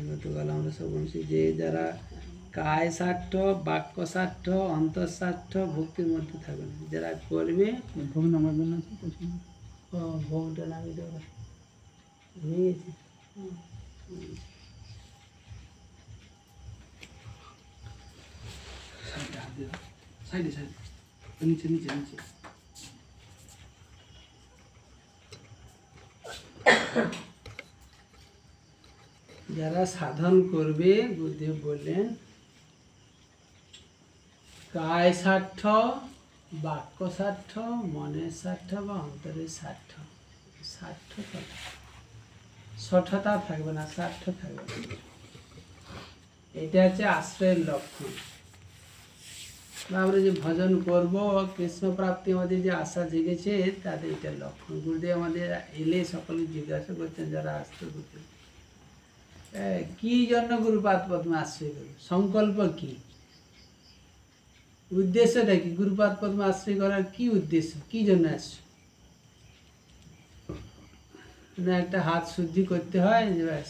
গতকাল আমরা সব বলছি যে যারা কায় স্বার্থ, বাক্য স্বার্থ, অন্তঃস্বার্থ, ভক্তির মধ্যে থাকবে না, যারা করবে ভোগ নামার জন্য ভোগটা নামিয়ে দেওয়া নিয়েছে। সাইডে সাইডে নিচে নিচে নিচে যারা সাধন করবে, গুরুদেব বললেন কায় স্বার্থ, বাক্য স্বার্থ, মনের স্বার্থ বা অন্তরের স্বার্থ, সঠতা থাকবে না, স্বার্থ থাকবে না। এটা হচ্ছে আশ্রয়ের লক্ষণ। বা আমরা যে ভজন করব, কৃষ্ণ প্রাপ্তি আমাদের যে আশা জেগেছে, তাদের এটা লক্ষণ। গুরুদেব আমাদের এলে সকলে জিজ্ঞাসা করছেন যারা আসতে করতে, কি জন্য গুরুপাদ পদ্মে আশ্রয় করবে, সংকল্প কি, উদ্দেশ্যটা কি, গুরুপাদ পদ্মে আশ্রয় করার কি উদ্দেশ্য, কি জন্য আসছে? না একটা হাত শুদ্ধি করতে হয়, যে ব্যাস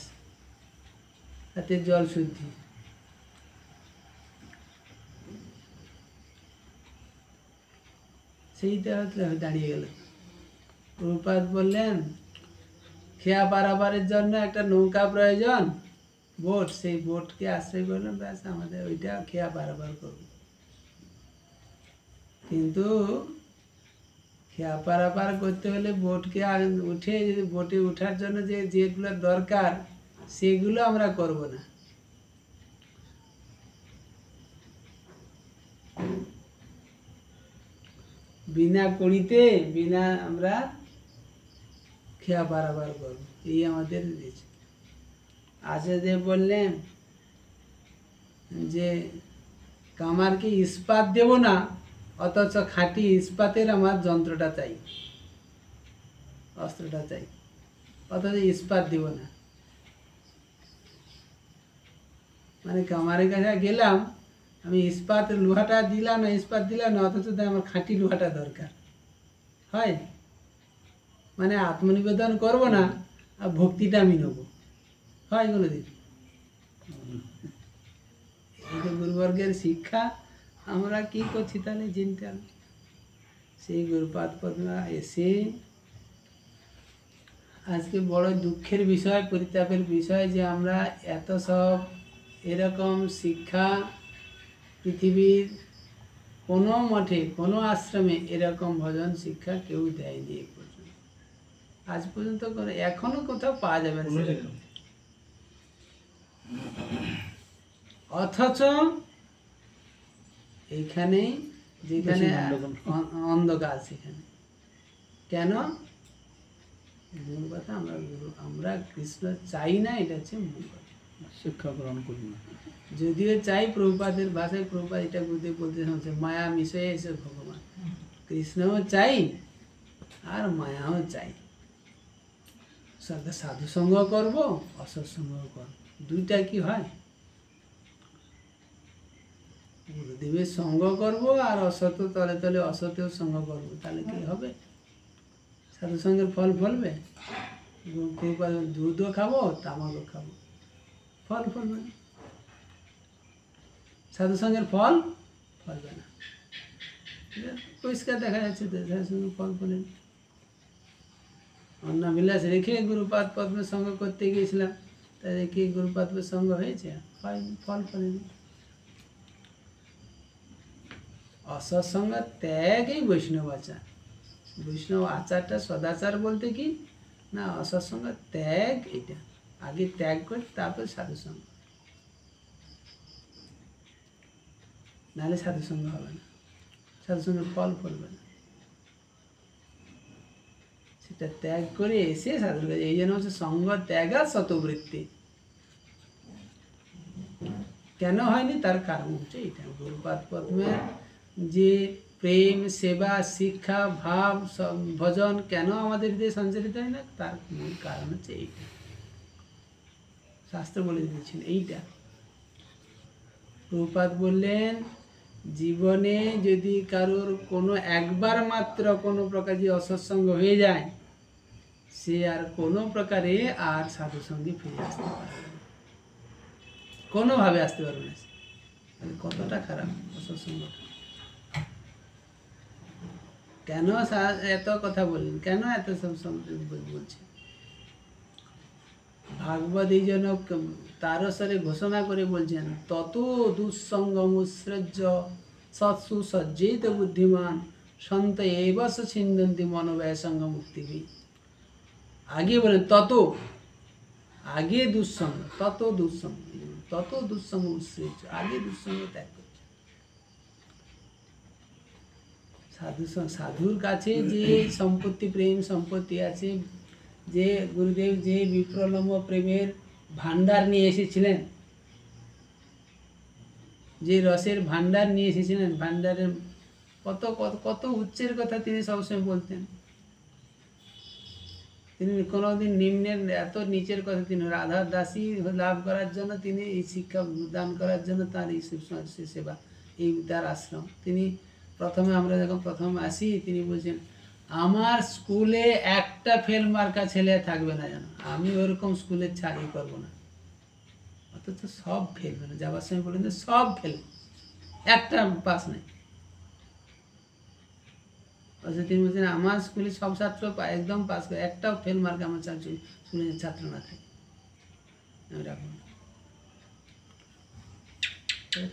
হাতের জল শুদ্ধি, সেইটা দাঁড়িয়ে গেল। প্রভুপাদ বললেন খেয়া পারাপারের জন্য একটা নৌকা প্রয়োজন, বোট, সেই বোটকে আশ্রয় করলাম, ব্যাস আমাদের ওইটা খেয়া পারাপার করব। কিন্তু খেয়া পারাপার করতে হলে বোটকে উঠে, যদি বোটে ওঠার জন্য যেগুলো দরকার সেগুলো আমরা করব না। বিনা কড়িতে বিনা আমরা খেয়া পারাপার করব, এই আমাদের দিয়েছে। আচার্যদেব বললেন যে কামারকে ইস্পাত দেব না, অথচ খাঁটি ইস্পাতের আমার যন্ত্রটা চাই, অস্ত্রটা চাই, অথচ ইস্পাত দেব না। মানে কামারের কাছে গেলাম, আমি ইস্পাত লোহাটা দিলাম না, ইস্পাত দিলাম না, অথচ আমার খাঁটি লোহাটা দরকার হয়। মানে আত্মনিবেদন করব না, আর ভক্তিটা আমি নেবো, হয় কোনোদিন? এই যে গুরুবর্গের শিক্ষা, আমরা কি করছি তাহলে চিন্তা। সেই গুরুপাদ পদ্মা এসে আজকে বড় দুঃখের বিষয়, পরিতাপের বিষয় যে আমরা এত সব এরকম শিক্ষা পৃথিবীর কোনো মঠে, কোনো আশ্রমে এরকম ভজন শিক্ষা কেউ দেয়নি এই পর্যন্ত, আজ পর্যন্ত এখনো কোথাও পাওয়া যাবে না। অথচ এইখানে যেখানে অন্ধকার, সেখানে কেন? মূল কথা আমরা কৃষ্ণ চাই না, এটা হচ্ছে মূল কথা। শিক্ষা গ্রহণ করি না, যদিও চাই, প্রভুপাদের ভাষায় প্রভুপাদ এটা বুঝতে বলতে হচ্ছে মায়া মিশয়ে এসে ভগবান, কৃষ্ণও চাই আর মায়াও চাই। সাধু সঙ্গ করবো, অসৎসঙ্গ করবো, দুইটা কি হয়? গুরুদেবের সঙ্গ করব আর অসৎ তলে তলে অসতেও সঙ্গ করবো, তাহলে কি হবে? সাধু সঙ্গের ফল ফলবে? দুধও খাবো, তামাকও খাবো, ফল ফলবে না। সাধু সঙ্গের ফল ফলবে না, পরিষ্কার দেখা যাচ্ছে। সাধু সঙ্গের ফল ফলেন। অন্নবিলাস রেখে গুরুপাদ পদ্মের সঙ্গ করতে গিয়েছিলাম, তাদের কি গুরুপাদের সঙ্গ হয়েছে? হয়নি, ফল ফলেনি। অসৎসঙ্গ ত্যাগই বৈষ্ণব আচার। বৈষ্ণব আচারটা সদাচার বলতে কি না, অসৎসঙ্গ ত্যাগ। এটা আগে ত্যাগ করে তারপর সাধুসঙ্গ, নাহলে সাধুসঙ্গ হবে না, সাধুসঙ্গের ফল ফলবে না। সেটা ত্যাগ করে এসে সাধুর কাছে, এই জন্য হচ্ছে সঙ্গ ত্যাগ আর শতবৃত্তি। কেন হয়নি তার কারণ হচ্ছে এটা, গুরুপাদ পদ্মের যে প্রেম, সেবা, শিক্ষা, ভাব, ভজন কেন আমাদের হৃদয়ে সঞ্চারিত হয় না, তার মূল কারণ হচ্ছে এইটা। শাস্ত্র বলে দিয়েছেন এইটা। প্রভুপাদ বললেন জীবনে যদি কারোর কোনো একবার মাত্র কোনো প্রকার যে অসৎসঙ্গ হয়ে যায়, সে আর কোনো প্রকারে আর সাধু সঙ্গে ফিরে আসতে পারবে না, কোনোভাবে আসতে পারবে না সে। তাহলে কতটা খারাপ অসৎসঙ্গটা। কেন এত কথা বললেন, কেন এত সব বলছেন? ভাগবত এই জন্য তারস্বরে ঘোষণা করে বলছেন, তত দুঃসঙ্গ মুৎসৃজ্য সৎসু সজ্জিত বুদ্ধিমান সন্ত এবস ছিন্দন্তি মনোব্যয় সঙ্গ মুক্তি। আগে বলেন তত, আগে দুঃসঙ্গ, তত দুঃসঙ্গ উৎসৃজ্য, আগে দুঃসঙ্গ ত্যাগ করছে। সাধুর কাছে যে সম্পত্তি, প্রেম সম্পত্তি আছে, যে গুরুদেব যে বিপ্রলম্ব প্রেমের ভান্ডার নিয়ে এসেছিলেন, যে রসের ভান্ডার নিয়ে এসেছিলেন, ভান্ডারের কত কত কত উচ্চের কথা তিনি সবসময় বলতেন। তিনি কোনোদিন নিম্নের, এত নিচের কথা তিনি, রাধার দাসী লাভ করার জন্য তিনি এই শিক্ষা দান করার জন্য তার এই সেবা, এই তার আশ্রম। তিনি প্রথমে, আমরা যখন প্রথম আসি, তিনি বলছেন, আমার স্কুলে একটা ফেল মার্কা ছেলে থাকবে না যেন, আমি ওরকম স্কুলে ছাড়ি করবো না। অথচ সব ফেল, মানে যাবার সময় বলেন যে সব ফেল, একটা পাস নেই। অথচ তিনি বলছেন, আমার স্কুলে সব ছাত্র একদম পাস করে, একটাও ফেল মার্ক আমার স্কুলের ছাত্র না থাকে, আমি রাখবো না।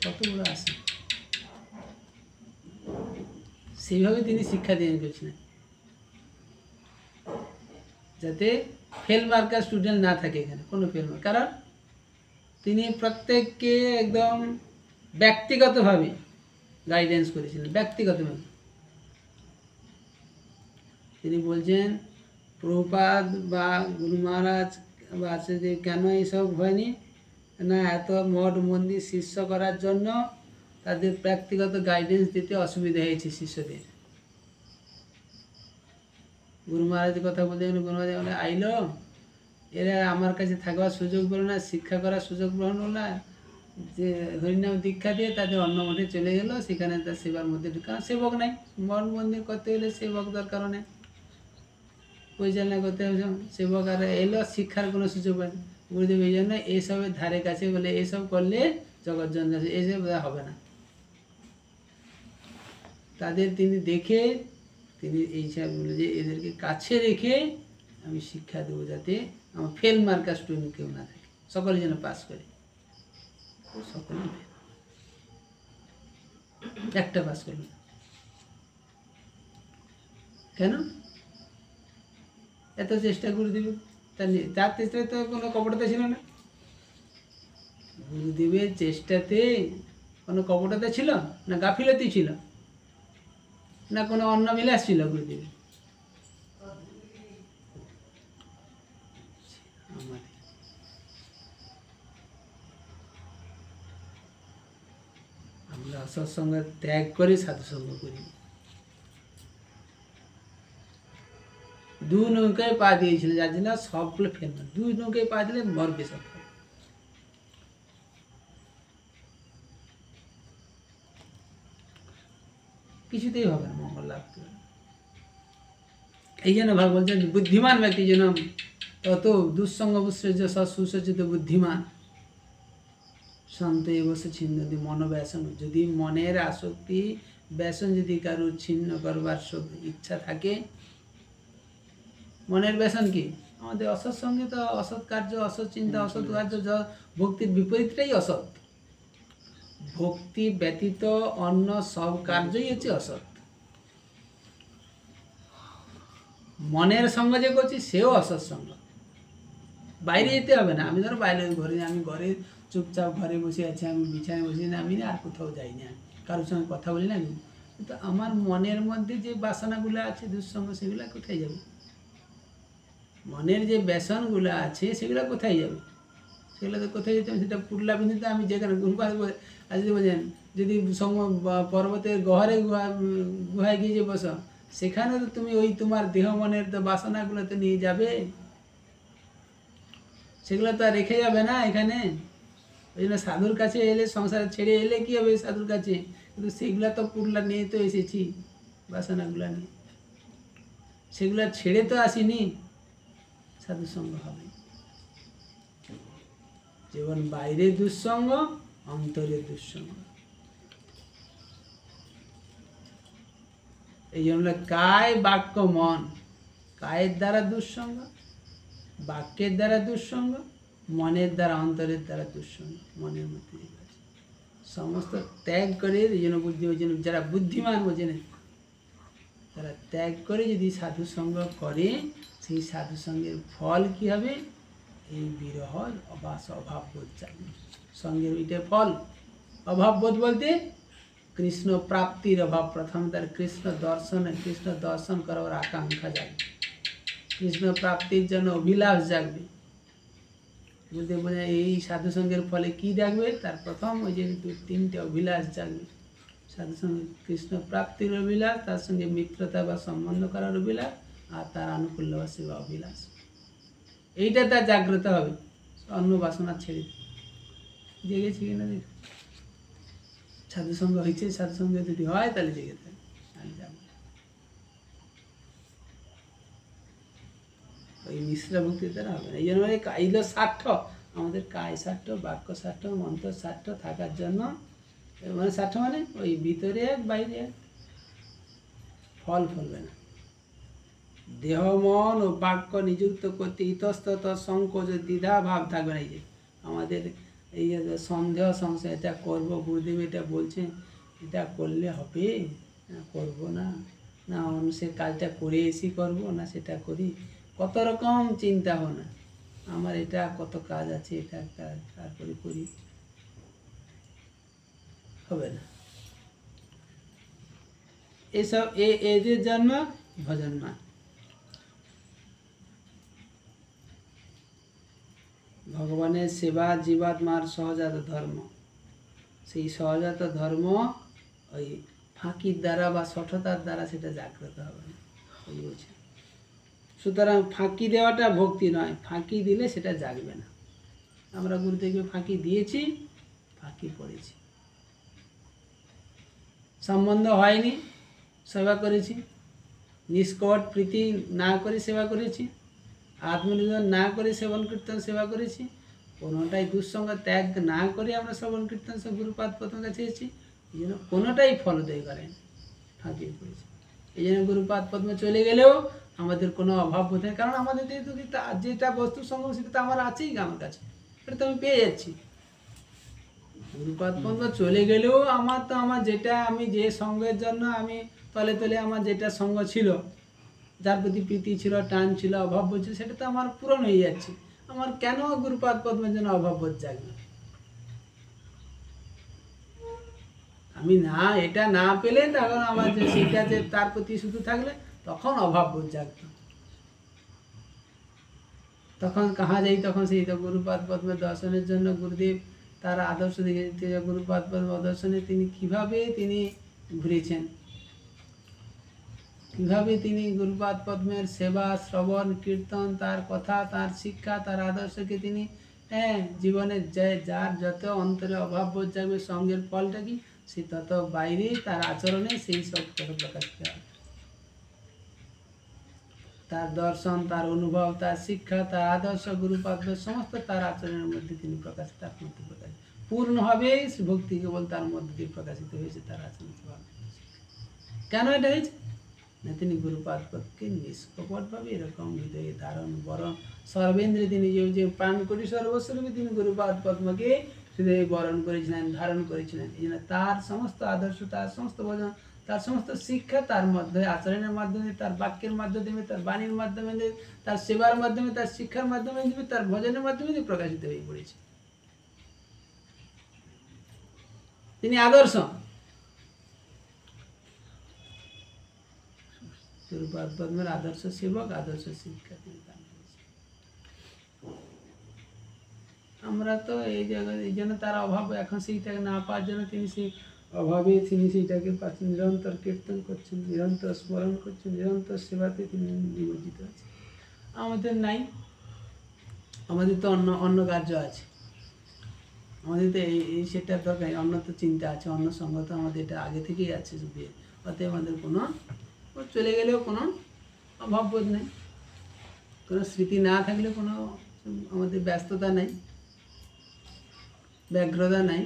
কত বড় আশা! সেইভাবে তিনি শিক্ষা দিয়ে গেছিলেন, যাতে ফেল মার্কার স্টুডেন্ট না থাকে এখানে, কোনো ফেল মার্ক। কারণ তিনি প্রত্যেককে একদম ব্যক্তিগতভাবে গাইডেন্স করেছিলেন, ব্যক্তিগতভাবে। তিনি বলছেন, প্রভুপাদ বা গুরু মহারাজ বা যে কেন এইসব হয়নি না, এত মঠ মন্দির শিষ্য করার জন্য তাদের ব্যক্তিগত গাইডেন্স দিতে অসুবিধা হয়েছে শিষ্যদের। গুরু মহারাজের কথা বলতে গেলে, গুরু মহারাজ বলে, আইলো এরা আমার কাছে থাকবার সুযোগ পেলো না, শিক্ষা করার সুযোগ গ্রহণ হলো না, যে হরিনাম দীক্ষা দিয়ে তাদের অন্য মঠে চলে গেল, সেখানে তার সেবার মধ্যে ঢুকানো, সেবক নাই। মঠ মন্দির করতে গেলে সেবক দরকার নেই, পরিচালনা করতে হবে সেবক, আর এলো শিক্ষার কোনো সুযোগ পায়নি। গুরুদেব এই জন্য এইসবের ধারে কাছে বলে, এইসব করলে জগৎজন এইসব হবে না। তাদের তিনি দেখে তিনি এইসব বলে যে এদেরকে কাছে রেখে আমি শিক্ষা দেবো, যাতে আমার ফেল মার্কা স্টুডেন্ট কেউ না থাকে, সকলে যেন পাস করে। সকলে একটা পাস করবে, কেন এত চেষ্টা গুরুদেব? তার চেষ্টায় তো কোনো কপটতা ছিল না। গুরুদেবের চেষ্টাতে কোনো কপটতা ছিল না, গাফিলতি ছিল না, কোনো অন্য বিলাস ছিল গুরুদেবের? আমরা অসৎসঙ্গ ত্যাগ করে সাধুসঙ্গ করি। দু নৌকায় পা দিয়েছিল, যার জন্য সবগুলো ফেল না। দুই নৌকায় পা দিলে মরবে সব। কিছুতেই হবে না মঙ্গল লাভ করে। এই জন্য ভাগ বলছেন, বুদ্ধিমান ব্যক্তি যেন তত দুঃসঙ্গ বুৎসৃজ্য সুসজ্জিত বুদ্ধিমান সন্ত এবসে ছিন্নতি মনোব্যসন। যদি মনের আসক্তি ব্যসন যদি কারোর ছিন্ন করবার ইচ্ছা থাকে, মনের ব্যসন কি? আমাদের অসৎ সঙ্গে তো অসৎ কার্য, অসৎ চিন্তা, অসৎ কার্য, ভক্তির বিপরীতটাই অসৎ। ভক্তি ব্যতীত অন্য সব কার্যই হচ্ছে অসৎ। মনের সঙ্গ যে করছি সেও অসৎ সঙ্গ। বাইরে যেতে হবে না। আমি ধরো বাইরে ঘরে, আমি ঘরে চুপচাপ ঘরে বসে আছি, আমি বিছানায় বসে না, আমি আর কোথাও যাই না, কারোর সঙ্গে কথা বলি না। কিন্তু আমার মনের মধ্যে যে বাসনাগুলো আছে দুঃসঙ্গ, সেগুলো কোথায় যাবে? মনের যে ব্যসনগুলো আছে সেগুলো কোথায় যাবে? সেগুলো তো কোথায় যেতে হবে? সেটা পুরলা বিন্দুতে আমি যেখানে যদি বলছেন, যদি পর্বতের গহরে গুহায় গিয়ে যে বসো, সেখানে তো তুমি ওই তোমার দেহ মনের তো বাসনাগুলো তো নিয়ে যাবে, সেগুলো তো আর রেখে যাবে না এখানে। ওই জন্য সাধুর কাছে এলে, সংসার ছেড়ে এলে কি হবে সাধুর কাছে, কিন্তু সেগুলা তো পুরলা নিয়ে তো এসেছি, বাসনাগুলা নিয়ে, সেগুলা ছেড়ে তো আসিনি, সাধু সঙ্গ হবে। যেমন বাইরে দুঃসঙ্গ, অন্তরে দুঃসঙ্গ। এই জন্য কায় বাক্য মন, কায়ের দ্বারা দুঃসঙ্গ, বাক্যের দ্বারা দুঃসঙ্গ, মনের দ্বারা, অন্তরের দ্বারা দুঃসঙ্গ। মনের মধ্যে সমস্ত ত্যাগ করে, এই জন্য বুদ্ধি, ওই জন্য যারা বুদ্ধিমান বোঝেন, তারা ত্যাগ করে যদি সাধু সঙ্গ করে, সেই সাধু সঙ্গের ফল কি হবে? এই বিরহ অভাববোধ জাগবে। সঙ্গের ওইটা ফল। অভাববোধ বলতে কৃষ্ণ প্রাপ্তির অভাব, প্রথম তার কৃষ্ণ দর্শন করার আকাঙ্ক্ষা জাগবে, কৃষ্ণ প্রাপ্তির জন্য অভিলাষ জাগবে। বলতে বোঝা এই সাধু সঙ্গের ফলে কি জাগবে? তার প্রথম ওই যে 3টে অভিলাষ জাগবে। সাধু সঙ্গে কৃষ্ণ প্রাপ্তির অভিলাষ, তার সঙ্গে মিত্রতা বা সম্বন্ধ করার অভিলাষ, আর তার আনুকূল্য বা সেবা অভিলাষ। এইটা তার জাগ্রত হবে। অন্য বাসনা ছেড়ে জেগেছি কিনা দেখ, সাধুসঙ্গ হয়েছে, সাধুসঙ্গ যদি হয় তাহলে জেগে থাকে, আর যাবো ওই মিশ্র ভক্তির দ্বারা হবে না। এই জন্য এইগুলো স্বার্থ, আমাদের কায় স্বার্থ, বাক্য স্বার্থ, মন্ত্র স্বার্থ থাকার জন্য, মানে স্বার্থ মানে ওই ভিতরে এক বাইরে এক, ফল ফলবে না। দেহ মন ও বাক্য নিযুক্ত করতে ইতস্তত সংকোচ দ্বিধা ভাব থাকবে না। এই যে আমাদের এই যে সন্দেহ সংশয়, এটা করবো, গুরুদেব এটা বলছেন, এটা করলে হবে, করব না, না সে কাজটা করে এসি করবো, না সেটা করি, কত রকম চিন্তা ভাবনা, আমার এটা কত কাজ আছে, এটা কাজ, তারপরে করি, হবে না। এসব এদের জন্য ভজন নয়। ভগবানের সেবা জীবাত্মার সহজাত ধর্ম। সেই সহজাত ধর্ম ওই ফাঁকির দ্বারা বা সঠতার দ্বারা সেটা জাগ্রত হবে না, ওই বলছে। সুতরাং ফাঁকি দেওয়াটা ভক্তি নয়, ফাঁকি দিলে সেটা জাগবে না। আমরা গুরুদেবকে ফাঁকি দিয়েছি, ফাঁকি পড়েছি, সম্বন্ধ হয়নি, সেবা করেছি, নিষ্কট প্রীতি না করে সেবা করেছি, আত্মনিবেদন না করে শ্রবণ কীর্তন সেবা করেছি, কোনোটাই দুঃসঙ্গ ত্যাগ না করে আমরা শ্রবণ কীর্তন সে গুরুপাদ প্রথম কাছে এসেছি, এই জন্য কোনোটাই ফলদায়ী করেন, ফাঁকি করেছি। এই জন্য গুরুপাদ পদ্মে চলে গেলেও আমাদের কোনো অভাব বোধ হয়, কারণ আমাদের যেটা বস্তু সঙ্গ সেটা তো আমার আছেই আমার কাছে, এটা তো আমি পেয়ে যাচ্ছি। গুরুপাদ পদ্ম চলে গেলেও আমার যেটা, আমি যে সঙ্গের জন্য আমি তলে তলে আমার যেটা সঙ্গ ছিল, যার প্রতি প্রীতি ছিল, টান ছিল, অভাব বোধ ছিল, সেটা তো আমার পূরণ হয়ে যাচ্ছে। আমার কেন গুরুপাদ পদ্মের জন্য অভাব বোধ জাগবে? আমি না এটা না পেলে তখন আমার যে সেটা যে তার প্রতি শুধু থাকলে তখন অভাব বোধ জাগত। তখন কাহা যাই, তখন সেই তো গুরুপাদ পদ্মের দর্শনের জন্য গুরুদেব তার আদর্শ দিকে, গুরুপাদ পদ্ম দর্শনে তিনি কিভাবে তিনি ঘুরেছেন, কিভাবে তিনি গুরুপাদ পদ্মের সেবা শ্রবণ কীর্তন, তার কথা, তার শিক্ষা, তার আদর্শকে তিনি জীবনে যার যত অন্তরে অভাব বোধ যাবে, সঙ্গের ফলটা কি, সে তত বাইরে তার আচরণে সেই সব কথা প্রকাশিত হয়। তার দর্শন, তার অনুভব, তার শিক্ষা, তার আদর্শ, গুরুপাদ সমস্ত তার আচরণের মধ্যে তিনি প্রকাশিত, তার মধ্যে প্রকাশিত পূর্ণভাবে ভক্তি কেবল তার মধ্যে দিয়ে প্রকাশিত হয়েছে, তার আচরণ। কেন এটা হয়েছে না, তিনি গুরুপাদ পদকে নিষ্কপটভাবে এরকম হৃদয়ে ধারণ বরণ সর্বেন্দ্রে তিনি যে প্রাণ কোটি সর্বস্বরূপে তিনি গুরুপাদ পদ্মকে হৃদয়ে বরণ করেছিলেন, ধারণ করেছিলেন। এই জন্য তার সমস্ত আদর্শ, তার সমস্ত ভজন, তার সমস্ত শিক্ষা তার মধ্যে আচরণের মাধ্যমে, তার বাক্যের মাধ্যমে, তার বাণীর মাধ্যমে, তার সেবার মাধ্যমে, তার শিক্ষার মাধ্যমে, তার ভজনের মাধ্যমে প্রকাশিত হয়ে পড়েছে। তিনি আদর্শ, গুরুপাদ পদ্মের আদর্শ সেবক, আদর্শ শিক্ষা তিনি দান করেছেন। আমরা তো এই জায়গায়, এই জন্য তার অভাব, এখন সেইটাকে না পাওয়ার জন্য তিনি সেই অভাবে তিনি সেইটাকে পাচ্ছেন, নিরন্তর কীর্তন করছেন, নিরন্তর স্মরণ করছেন, নিরন্তর সেবাতে তিনি নিমজ্জিত আছেন। আমাদের নাই, আমাদের তো অন্য কার্য আছে। আমাদের তো এই সেটার দরকার নেই, অন্য তো চিন্তা আছে, অন্য সঙ্গ তো আমাদের এটা আগে থেকেই আছে বিয়ে, অতএব আমাদের কোনো ও চলে গেলেও কোনো অভাববোধ নেই, কোনো স্মৃতি না থাকলে কোনো আমাদের ব্যস্ততা নেই, ব্যগ্রতা নাই,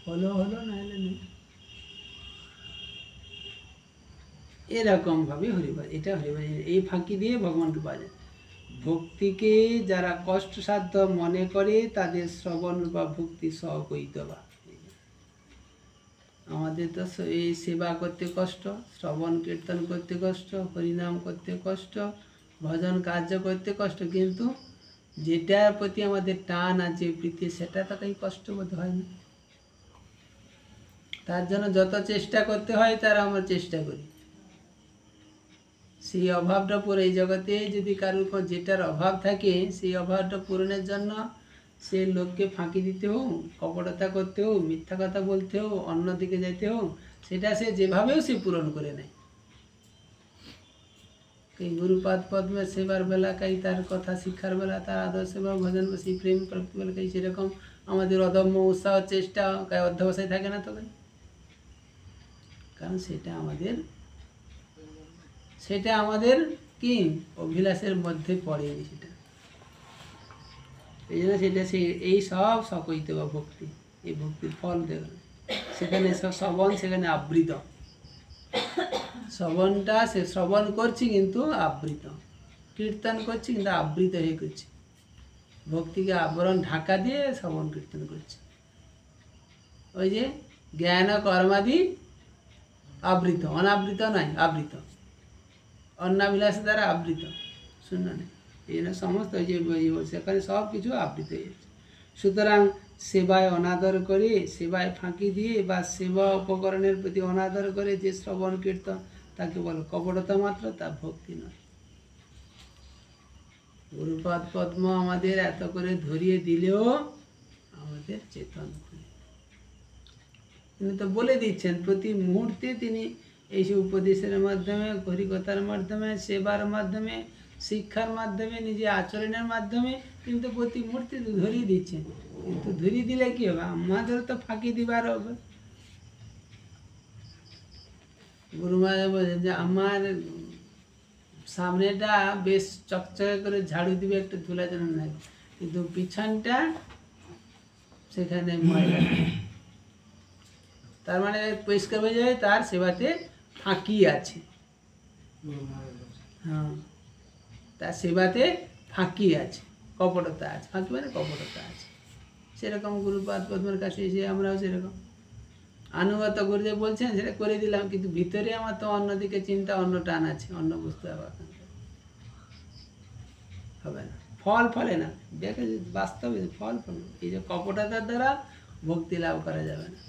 হলো হলো না হলে নেই। এরকমভাবে হরিবাজ, এটা হরিবাজ, এই ফাঁকি দিয়ে ভগবানকে পাওয়া যায়। ভক্তিকে যারা কষ্টসাধ্য মনে করে তাদের শ্রবণ বা ভক্তি সহকৈতবা। আমাদের তো এই সেবা করতে কষ্ট, শ্রবণ কীর্তন করতে কষ্ট, হরিনাম করতে কষ্ট, ভজন কার্য করতে কষ্ট, কিন্তু যেটার প্রতি আমাদের টান আছে প্রীতি, সেটা তাকেই কষ্ট বোধ হয় না। তার জন্য যত চেষ্টা করতে হয় তার আমরা চেষ্টা করি। সেই অভাবটা পুরো এই জগতে যদি কারোর যেটার অভাব থাকে সেই অভাবটা পূরণের জন্য সে লোককে ফাঁকি দিতে হোক, কপটতা করতে হোক, মিথ্যা কথা বলতে হোক, অন্যদিকে যেতে হোক, সেটা সে যেভাবেও সে পূরণ করে নেয়। এই গুরুপাদ পদ্মে সেবার বেলা কাই তার কথা শিক্ষার বেলা তার আদর্শ সেবা ভজন বসি প্রেম প্রাপ্তি বেলা কাই সেরকম আমাদের অদম্য উৎসাহ চেষ্টা কাই অধ্যবসায় থাকে না তো কাই, কারণ সেটা আমাদের কি অভিলাষের মধ্যে পড়েনি সেটা, এই জন্য সেটা এই সব সকইতে বা ভক্তি, এই ভক্তির ফল দেখুন সেখানে শ্রবণ, সেখানে আবৃত শ্রবণটা, সে শ্রবণ করছি কিন্তু আবৃত, কীর্তন করছি কিন্তু আবৃত হয়ে করছি, ভক্তিকে আবরণ ঢাকা দিয়ে শ্রবণ কীর্তন করছি। ওই যে জ্ঞান কর্মাদি আবৃত, অনাবৃত নয়, আবৃত, অন্নাবিলাস দ্বারা আবৃত, শূন্য নেই। এই জন্য সমস্ত ওই যে সেখানে সব কিছু আবৃত হয়ে যাচ্ছে। সুতরাং সেবায় অনাদর করে, সেবায় ফাঁকি দিয়ে বা সেবা উপকরণের প্রতি অনাদর করে যে শ্রবণ কীর্তন, তাকে বলো কপটতা মাত্র, তা ভক্তি নয়। গুরুপাদ পদ্ম আমাদের এত করে ধরিয়ে দিলেও আমাদের চেতন খুলে, তিনি তো বলে দিচ্ছেন প্রতি মুহূর্তে, তিনি এইসব উপদেশের মাধ্যমে, হরিকথার মাধ্যমে, সেবার মাধ্যমে, শিক্ষার মাধ্যমে, নিজের আচরণের মাধ্যমে কিন্তু প্রতি মুহূর্তে ধরিয়ে দিচ্ছেন। কিন্তু ধরিয়ে দিলে কি হবে, আমাদের তো ফাঁকি দিবার হবে। গুরু মহারাজ বলছেন যে আমার সামনেটা বেশ চকচকে করে ঝাড়ু দিবে, একটু ধুলা যেন নাই, কিন্তু পিছনটা সেখানে ময়লা, তার মানে পরিষ্কার হয়ে যাবে, তার সেবাতে ফাঁকি আছে। হ্যাঁ, তার সেবাতে ফাঁকি আছে, কপটতা আছে, ফাঁকি মানে কপটতা আছে। সেরকম গুরুপাদ পদ্মের কাছে এসে আমরাও সেরকম আনুগত গুরুদেব বলছেন সেটা করে দিলাম, কিন্তু ভিতরে আমার তো অন্যদিকে চিন্তা, অন্য টান আছে, অন্য বুঝতে হবে না, ফল ফলে না, দেখে বাস্তবে ফল ফল, এই যে কপটতার দ্বারা ভক্তি লাভ করা যাবে না,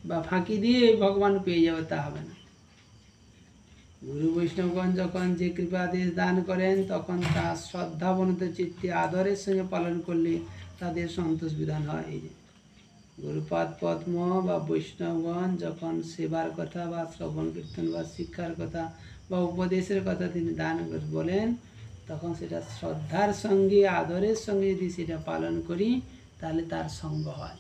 বা ফাঁকি দিয়ে ভগবান পেয়ে যাবে তা হবে না। গুরু বৈষ্ণবগণ যখন যে কৃপাদেশ দান করেন তখন তা শ্রদ্ধাবনত চিত্তে আদরের সঙ্গে পালন করলে তাদের সন্তোষ বিধান হয়। এই যে গুরুপাদ পদ্ম বা বৈষ্ণবগণ যখন সেবার কথা বা শ্রবণ কীর্তন বা শিক্ষার কথা বা উপদেশের কথা তিনি দান বলেন, তখন সেটা শ্রদ্ধার সঙ্গে, আদরের সঙ্গে যদি সেটা পালন করি তাহলে তার সঙ্গ হয়।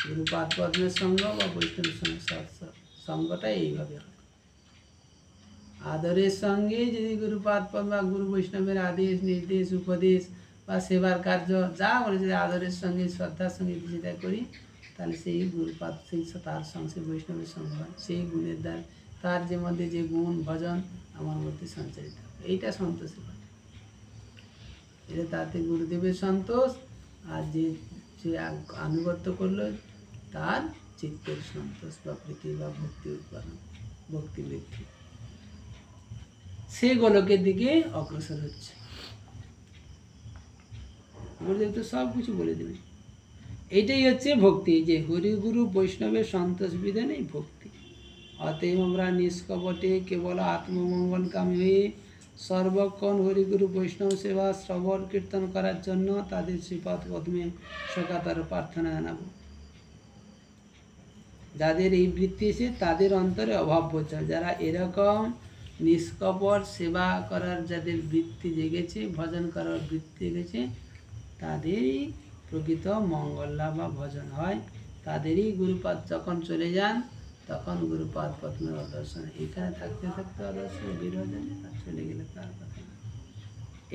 গুরুপাদ পদ্মের সঙ্গ বা বৈষ্ণবের সঙ্গে সঙ্গটা এইভাবে হয়। আদরের সঙ্গে যদি গুরুপাদ পদ্ম বা গুরু বৈষ্ণবের আদেশ, নির্দেশ, উপদেশ বা সেবার কার্য যা বলে যদি আদরের সঙ্গে, শ্রদ্ধার সঙ্গে যেটা করি, তাহলে সেই গুরুপাদ, সেই তার সঙ্গে, সেই বৈষ্ণবের সঙ্গে হয়, সেই গুণের দ্বার, তার যে মধ্যে যে গুণ ভজন আমার মধ্যে সঞ্চারিত হয়, এইটা সন্তোষের হয়। এটা তাতে গুরুদেবের সন্তোষ, আর যে আনুগত্য করলো তার চিত্তের সন্তোষ বা প্রীতি বা ভক্তি উৎপাদন, ভক্তি বৃদ্ধি, সে গোলকের দিকে অগ্রসর হচ্ছে। গুরুদেব তো সব কিছু বলে দেবে। এইটাই হচ্ছে ভক্তি, যে হরিগুরু বৈষ্ণবের সন্তোষ বিধানেই ভক্তি। অতএব আমরা নিষ্কপটে কেবল আত্মমঙ্গলকামী হয়ে সর্বক্ষণ হরিগুরু বৈষ্ণব সেবা শ্রবণ কীর্তন করার জন্য তাদের শ্রীপাদ পদ্মে সকাতার প্রার্থনা জানাবো। যাদের এই বৃত্তি এসে তাদের অন্তরে অভাব বোঝা, যারা এরকম নিষ্কপট সেবা করার যাদের বৃত্তি জেগেছে, ভজন করার বৃত্তি জেগেছে, তাদেরই প্রকৃত মঙ্গল লাভ বা ভজন হয়, তাদেরই গুরুপাদ যখন চলে যান তখন গুরুপাদ পদ্মের অদর্শন। এখানে থাকতে থাকতে অদর্শন বের হয়ে যাবে, আর চলে গেলে তার কথা না।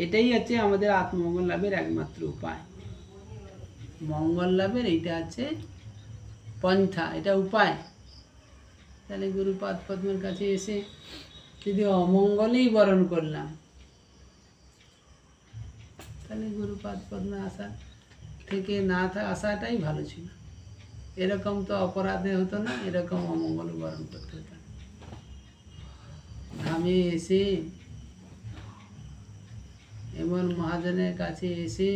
এটাই হচ্ছে আমাদের আত্মমঙ্গল লাভের একমাত্র উপায়। মঙ্গল লাভের এইটা আছে পন্থা, এটা উপায়। তাহলে গুরুপাদ পদ্মের কাছে এসে যদি অমঙ্গলেই বরণ করলাম, তাহলে গুরুপাদ পদ্মে আসা থেকে না আসাটাই ভালো ছিল। এরকম তো অপরাধে হতো না, এরকম অমঙ্গল বরণ করতে হতো না। ধামে এসে এমন মহাজনের কাছে এসে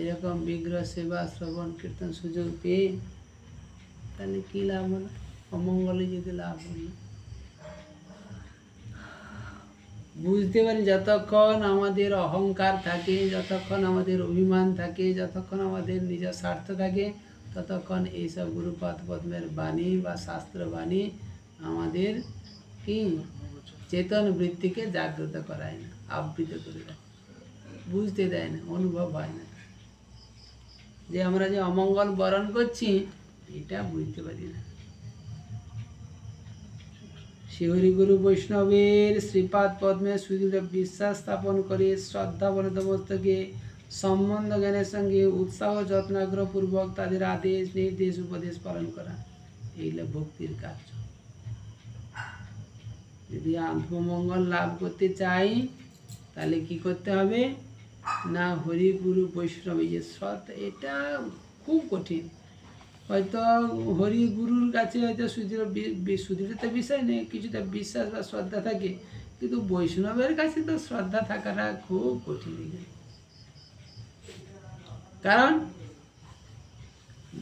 এরকম বিগ্রহ সেবা শ্রবণ কীর্তন সুযোগ পেয়ে তাহলে কী লাভ হলো? অমঙ্গলে যদি লাভ হলো। বুঝতে পারি যতক্ষণ আমাদের অহংকার থাকে, যতক্ষণ আমাদের অভিমান থাকে, যতক্ষণ আমাদের নিজের স্বার্থ থাকে, ততক্ষণ এইসব গুরুপাদ পদ্মের বাণী বা শাস্ত্র বাণী আমাদের কি চেতন বৃত্তিকে জাগ্রত করায় না, আবৃত করে রাখে, বুঝতে দেয় না, অনুভব হয় না। যে আমরা যে অমঙ্গল বরণ করছি এটা বুঝতে পারি না। শিহরি গুরু বৈষ্ণবের শ্রীপাদ পদ্মে সুদৃঢ় বিশ্বাস স্থাপন করে শ্রদ্ধা বলতমস্তকে সম্বন্ধ জ্ঞানের সঙ্গে উৎসাহ যত্নাগ্রহপূর্বক তাদের আদেশ নির্দেশ উপদেশ পালন করা, এইগুলো ভক্তির কার্য। যদি আত্মমঙ্গল লাভ করতে চাই তাহলে কি করতে হবে না, হরি গুরু বৈষ্ণব এই যে শ্রদ্ধা, এটা খুব কঠিন। হয়তো হরি গুরুর কাছে হয়তো সুদৃঢ়তা বিষয় নেই, কিছুটা বিশ্বাস বা শ্রদ্ধা থাকে, কিন্তু বৈষ্ণবের কাছে তো শ্রদ্ধা থাকাটা খুব কঠিন। কারণ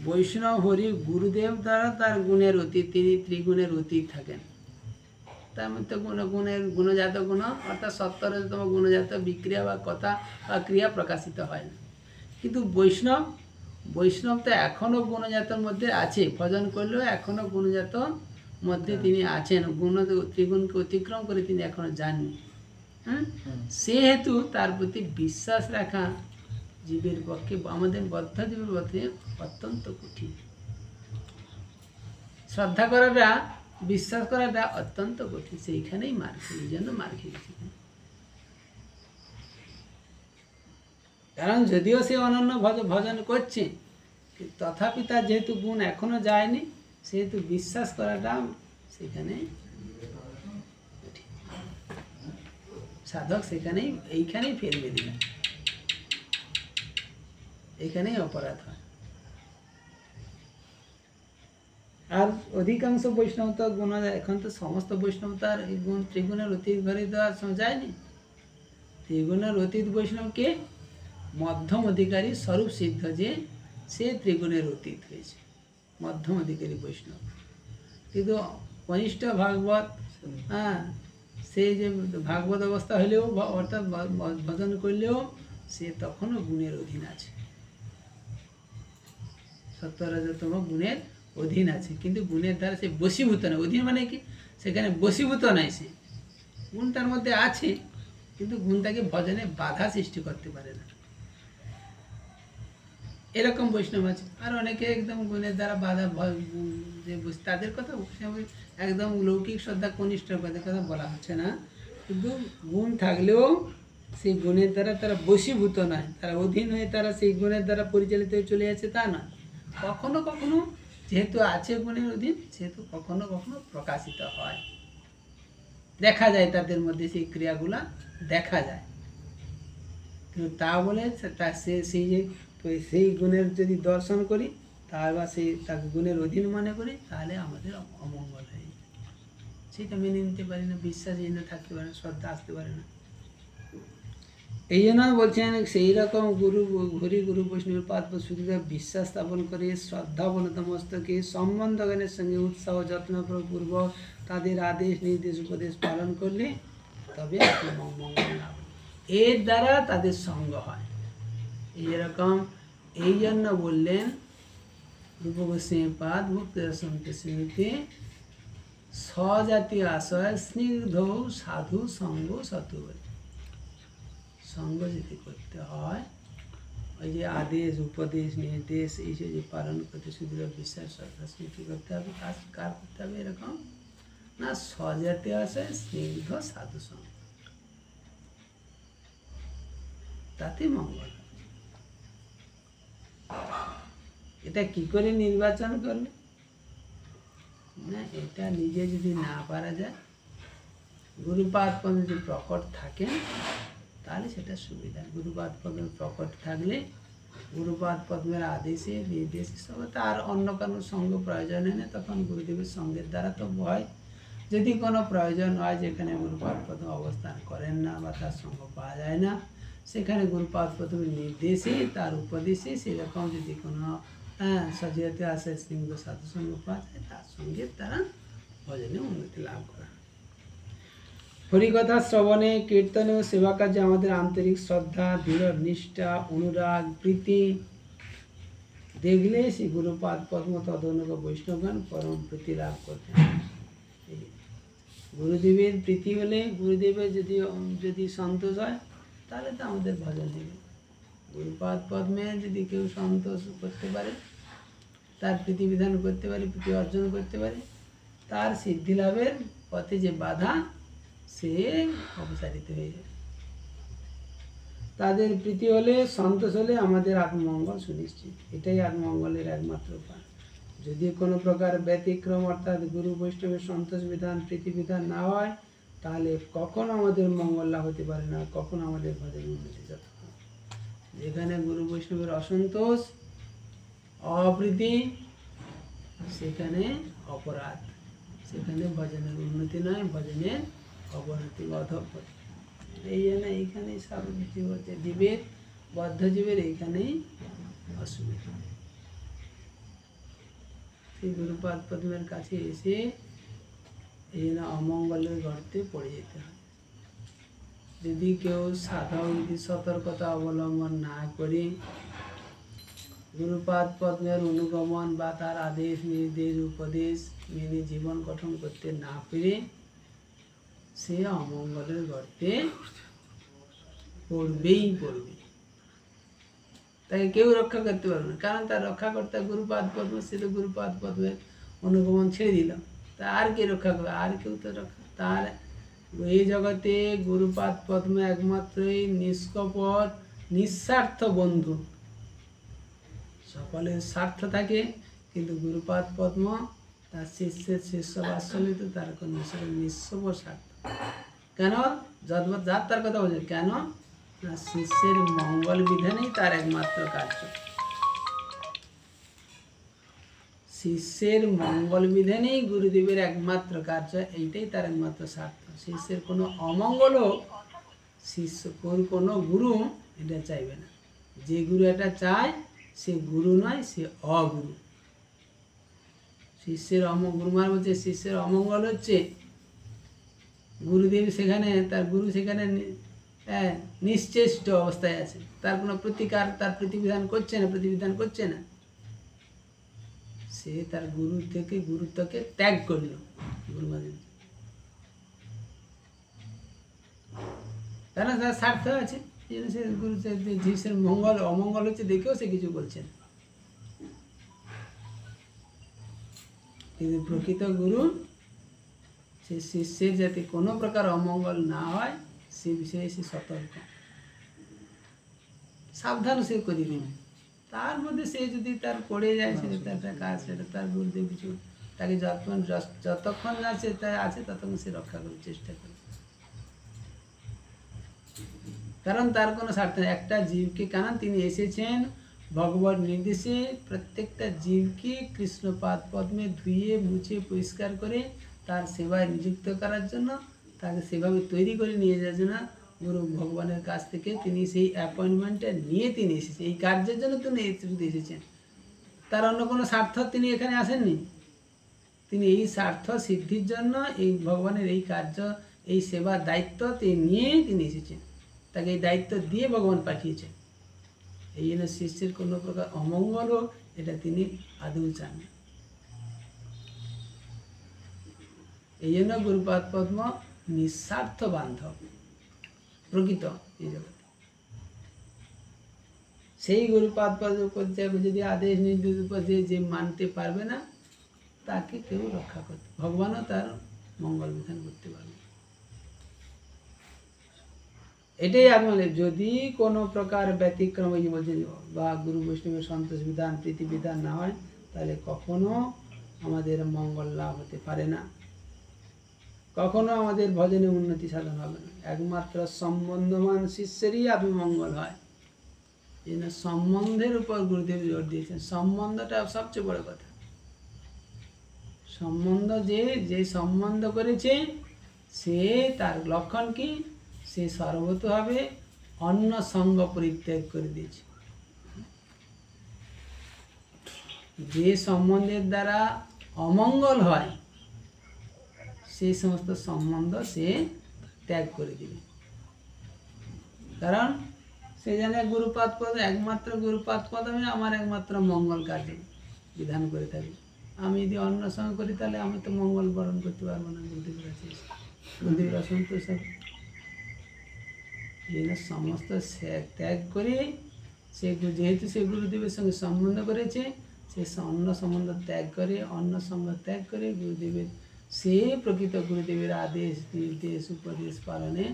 বৈষ্ণব হরি গুরুদেব দ্বারা তার গুণের অতীত, তিনি ত্রিগুণের অতীত থাকেন। তার মধ্যে গুণজাত গুণ অর্থাৎ 70তম গুণজাত বিক্রিয়া বা কথা বা ক্রিয়া প্রকাশিত হয় না। কিন্তু বৈষ্ণব তো এখনও গুণজাতর মধ্যে আছে, ভজন করলেও এখনও গুণজাত মধ্যে তিনি আছেন, ত্রিগুণকে অতিক্রম করে তিনি এখনও যাননি। সেহেতু তার প্রতি বিশ্বাস রাখা জীবের পক্ষে, আমাদের বদ্ধ জীবের পক্ষে অত্যন্ত কঠিন। শ্রদ্ধা করাটা, বিশ্বাস করাটা অত্যন্ত কঠিন। সেইখানেই মার খেয়ে, এই জন্য মার খেয়েছি। কারণ যদিও সে অনন্য ভজন করছে, তথাপি তার যেহেতু গুণ এখনো যায়নি, সেহেতু বিশ্বাস করাটা সেখানে কঠিন। সাধক সেখানেই এইখানেই ফেলবে দিলেন, এইখানেই অপরাধ হয়। আর অধিকাংশ বৈষ্ণব তো গুণ, এখন তো সমস্ত বৈষ্ণব তার এই গুণ ত্রিগুণের অতীত ঘরে তো আর যায়নি। ত্রিগুণের অতীত বৈষ্ণবকে মধ্যম অধিকারী স্বরূপ সিদ্ধ, যে সে ত্রিগুণের অতীত হয়েছে, মধ্যম অধিকারী বৈষ্ণব। কিন্তু কনিষ্ঠ ভাগবত, সে যে ভাগবত অবস্থা হলেও অর্থাৎ ভজন করলেও সে তখনও গুণের অধীন আছে, 70তম গুণের অধীন আছে, কিন্তু গুণের দ্বারা সে বশীভূত নয়। অধীন মানে কি, সেখানে বশীভূত নয়, সে গুণ তার মধ্যে আছে, কিন্তু গুণ তাকে ভজনে বাধা সৃষ্টি করতে পারে না। এরকম বৈষ্ণব আছে। আর অনেকে একদম গুণের দ্বারা বাধা, যে তাদের কথা একদম লৌকিক শ্রদ্ধা কনিষ্ঠ কথা বলা হচ্ছে না, কিন্তু গুণ থাকলেও সেই গুণের দ্বারা তারা বশীভূত নয়, তারা অধীন হয়ে তারা সেই গুণের দ্বারা পরিচালিত হয়ে চলে যাচ্ছে তা না। কখনো কখনো যেহেতু আছে গুণের অধীন, সেহেতু কখনো কখনো প্রকাশিত হয়, দেখা যায় তাদের মধ্যে সেই ক্রিয়াগুলা দেখা যায়। কিন্তু তা বলে সেই গুণের যদি দর্শন করি, তার বা সেই তাকে গুণের অধীন মনে করি, তাহলে আমাদের অমঙ্গল হয়ে যায়। সেটা মেনে নিতে পারি না, বিশ্বাসহীন থাকতে পারে না, শ্রদ্ধা আসতে পারে না। এই জন্য বলছেন সেই রকম হরি গুরু বৈষ্ণবের পাদ সুদৃঢ় বিশ্বাস স্থাপন করে শ্রদ্ধা বনতমস্তকে সম্বন্ধ জ্ঞানের সঙ্গে উৎসাহ যত্নপূর্বক তাদের আদেশ নির্দেশ উপদেশ পালন করলে তবে মঙ্গল লাভ, এর দ্বারা তাদের সঙ্গ হয়। এইরকম, এই জন্য বললেন রূপ গোস্বামী পাদ মুক্ত শ্রেণীতে স্বজাতীয় আশয় স্নিগ্ধ সাধু সঙ্গ সতু, সঙ্গ যদি করতে হয় ওই যে আদেশ উপদেশ নির্দেশ এইসব যে পালন করতে সুদৃঢ় বিশ্বাস শ্রদ্ধা স্মৃতি করতে হবে, কাজ কার করতে হবে এরকম না, স্বজাতীয় আছে স্নিগ্ধ সাধু সঙ্গ, তাতে মঙ্গল হবে। এটা কি করে নির্বাচন করবে না, এটা নিজে যদি না পারা যায়, গুরুপাদ পদ যদি প্রকট থাকে তাহলে সেটা সুবিধা। গুরুপাদ পদ্ম প্রকট থাকলে গুরুপাদ পদ্মের আদেশে নির্দেশে সব, তার অন্য কোনো সঙ্গ প্রয়োজন হয় না, তখন গুরুদেবের সঙ্গের দ্বারা তো হয়। যদি কোনো প্রয়োজন হয় যেখানে গুরুপাদ পদ্ম অবস্থান করেন না বা তার সঙ্গ পাওয়া যায় না, সেখানে গুরুপাদ পদ্মের নির্দেশে তার উপদেশে সেরকম যদি কোনো সজাতে আসে স্নিগ্ধ সাধু সঙ্গ পাওয়া যায়, তার সঙ্গে তারা ভজনে উন্নতি লাভ করা। হরিকথা শ্রবণে কীর্তনে ও সেবা কাজে আমাদের আন্তরিক শ্রদ্ধা, দৃঢ় নিষ্ঠা, অনুরাগ, প্রীতি দেখলে শ্রী গুরুপাদ পদ্ম তদনুগ বৈষ্ণবগণ পরম প্রীতি লাভ করতেন। গুরুদেবের প্রীতি হলে, গুরুদেবের যদি সন্তোষ হয় তাহলে তো আমাদের ভজন হবে। গুরুপাদ পদ্মে যদি কেউ সন্তোষ করতে পারে, তার প্রীতি বিধান করতে পারে, প্রীতি অর্জন করতে পারে, তার সিদ্ধি লাভের পথে যে বাধা সে অপসারিত হয়ে যায়। তাদের প্রীতি হলে, সন্তোষ হলে আমাদের আত্মমঙ্গল সুনিশ্চিত। এটাই আত্মমঙ্গলের একমাত্র উপায়। যদি কোনো প্রকার ব্যতিক্রম অর্থাৎ গুরু বৈষ্ণবের সন্তোষ বিধান, প্রীতি বিধান না হয়, তাহলে কখনো আমাদের মঙ্গল লাভ হতে পারে না, কখনো আমাদের ভজনে উন্নতি যেতে পারে। যেখানে গুরু বৈষ্ণবের অসন্তোষ, অপ্রীতি, সেখানে অপরাধ, সেখানে ভজনের উন্নতি নয়, ভজনের অবনতি, অধঃপতন। এই জন্য এইখানেই সব জীব হচ্ছে জীবের, বদ্ধ জীবের এইখানেই অসুবিধা। সেই গুরুপাদ পদ্মের কাছে এসে এই জন্য অমঙ্গলের গর্তে পড়ে যেতে হয়। যদি কেউ সাধক যদি সতর্কতা অবলম্বন না করে গুরুপাদ পদ্মের অনুগমন বা তার আদেশ নির্দেশ উপদেশ মেনে জীবন গঠন করতে না পেরে সে অমঙ্গলের গর্তে পড়বেই পড়বে। তাকে কেউ রক্ষা করতে পারবে না, কারণ তার রক্ষা করতে গুরুপাদ পদ্ম, সে তো গুরুপাদ পদ্মের অনুগমন ছেড়ে দিল, তা আর কে রক্ষা করবে? আর কেউ তো রক্ষা, তার এই জগতে গুরুপাদ পদ্ম একমাত্রই নিষ্কপট নিঃস্বার্থ বন্ধু। সকলের স্বার্থ থাকে, কিন্তু গুরুপাদ পদ্ম তার শিষ্যের শিষ্য বাৎসল্যিত, তার কোনো নিঃস্ব স্বার্থ। কেন? যার তার কথা বলছে কেন না, শিষ্যের মঙ্গল বিধানেই তার একমাত্র কার্য। শিষ্যের মঙ্গল বিধানেই গুরুদেবের একমাত্র কার্য, এইটাই তার একমাত্র স্বার্থ। শিষ্যের কোনো অমঙ্গল হোক, শিষ্য কোনো গুরু এটা চাইবে না। যে গুরু এটা চায় সে গুরু নয়, সে অগুরু। শিষ্যের গুরু মানে বলছে শিষ্যের অমঙ্গল হচ্ছে গুরুদেব সেখানে, তার গুরু সেখানে নিশ্চেষ্ট অবস্থায় আছে, তার কোনো প্রতিকার, তার প্রতিবিধান করছে না, সে তার গুরুত্বকে ত্যাগ করলো। গুরু মানে কারণ তার স্বার্থ আছে, সে গুরু শিষ্যের মঙ্গল অমঙ্গল হচ্ছে দেখেও সে কিছু বলছে না। কিন্তু প্রকৃত গুরু সে শিষ্যের যাতে কোনো প্রকার অমঙ্গল না হয় সে বিষয়ে সে সতর্ক, সাবধান সে করে নেবে। তার মধ্যে সে যদি তার পড়ে যায়, সেটা তার একটা কাজ, সেটা তার গুরুদেব কিছু তাকে যতক্ষণ না সে তাই আছে ততক্ষণ সে রক্ষা করার চেষ্টা করে। কারণ তার কোনো স্বার্থ নেই একটা জীবকে, কারণ তিনি এসেছেন ভগবত নির্দেশে প্রত্যেকটা জীবকে কৃষ্ণপাদ পদ্মে ধুয়ে মুছে পরিষ্কার করে তার সেবায় নিযুক্ত করার জন্য, তাকে সেভাবে তৈরি করে নিয়ে যাওয়ার জন্য গুরু ভগবানের কাছ থেকে তিনি সেই অ্যাপয়েন্টমেন্টটা নিয়ে তিনি এসেছেন। এই কার্যের জন্য তিনি এসেছেন, তার অন্য কোনো স্বার্থ তিনি এখানে আসেননি। তিনি এই স্বার্থ সিদ্ধির জন্য এই ভগবানের এই কার্য, এই সেবার দায়িত্ব তিনি নিয়েই তিনি এসেছেন। তাকে এই দায়িত্ব দিয়ে ভগবান পাঠিয়েছেন। এই জন্য শিষ্যের কোনো প্রকার অমঙ্গল হোক এটা তিনি আদৌ চান না। এই জন্য গুরুপাদ পদ্ম নিঃস্বার্থ বান্ধব প্রকৃত এই জগতে। সেই গুরুপাদ পর্যায়ে যদি আদেশ নির্দেশ উপর যে মানতে পারবে না, তাকে কেউ রক্ষা করতে, ভগবানও তার মঙ্গল বিধান করতে পারবে। এটাই আমি যদি কোনো প্রকার ব্যতিক্রম এই যে বলছেন বা গুরু বৈষ্ণবের সন্তোষ বিধান প্রীতি বিধান না হয়, তাহলে কখনো আমাদের মঙ্গল লাভ হতে পারে না, কখনো আমাদের ভজনে উন্নতি সাধন হবে না। একমাত্র সম্বন্ধমান শিষ্যেরই আত্মমঙ্গল হয়। এই জন্য সম্বন্ধের উপর গুরুদেব জোর দিয়েছেন। সম্বন্ধটা সবচেয়ে বড় কথা। সম্বন্ধ যে সম্বন্ধ করেছে, সে তার লক্ষণ কি, সে সর্বতভাবে অন্য সঙ্গ পরিত্যাগ করে দিয়েছে। যে সম্বন্ধের দ্বারা অমঙ্গল হয়, সেই সমস্ত সম্বন্ধ সে ত্যাগ করে দিবে। কারণ সে জানে গুরুপাদ পদ, একমাত্র গুরুপাদ পদমে আমার একমাত্র মঙ্গল কার্য বিধান করে থাকি। আমি যদি অন্য সঙ্গে করি, তাহলে আমি তো মঙ্গল বরণ করতে পারবো না। গুরুদেবের কাছে গুরুদেবের অসন্তোষ হবে। এই জন্য সমস্ত ত্যাগ করে সে, যেহেতু সে গুরুদেবের সঙ্গে সম্বন্ধ করেছে, সে অন্য সম্বন্ধ ত্যাগ করে, অন্য সঙ্গ ত্যাগ করে গুরুদেবের, সে প্রকৃত গুরুদেবের আদেশ নির্দেশ উপদেশ পালনে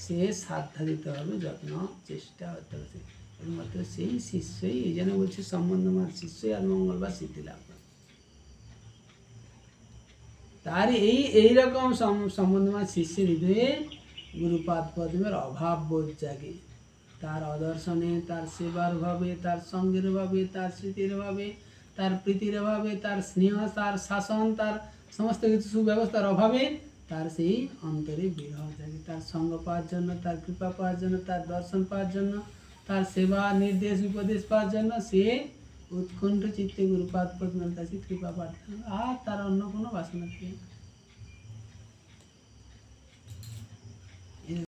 সে সাধ্যা দিতে হবে, যত্ন চেষ্টা করতে হবে। একমাত্র সেই শিষ্যই, এই জন্য বলছে সম্বন্ধমান শিষ্যই আর মঙ্গল বা সিদ্ধি লাভ করে। তার এইরকম সম্বন্ধমান শিষ্যের হৃদয়ে গুরুপাদ পদ্মের অভাব বোধ জাগে। তার অদর্শনে, তার সেবার অভাবে, তার সঙ্গের অভাবে, তার স্মৃতির অভাবে, তার প্রীতির অভাবে, তার স্নেহ, তার শাসন, তার সমস্ত কিছু সুব্যবস্থার অভাবে তার সেই অন্তরে বিরহ জাগে। তার সঙ্গ পাওয়ার জন্য, তার কৃপা পাওয়ার জন্য, তার দর্শন পাওয়ার জন্য, তার সেবা নির্দেশ উপদেশ পাওয়ার জন্য সে উৎকণ্ঠ চিত্তে গুরুপাদ পদ্মের কাছে কৃপা প্রার্থনা, আর তার অন্য কোনো বাসনা থাকে না।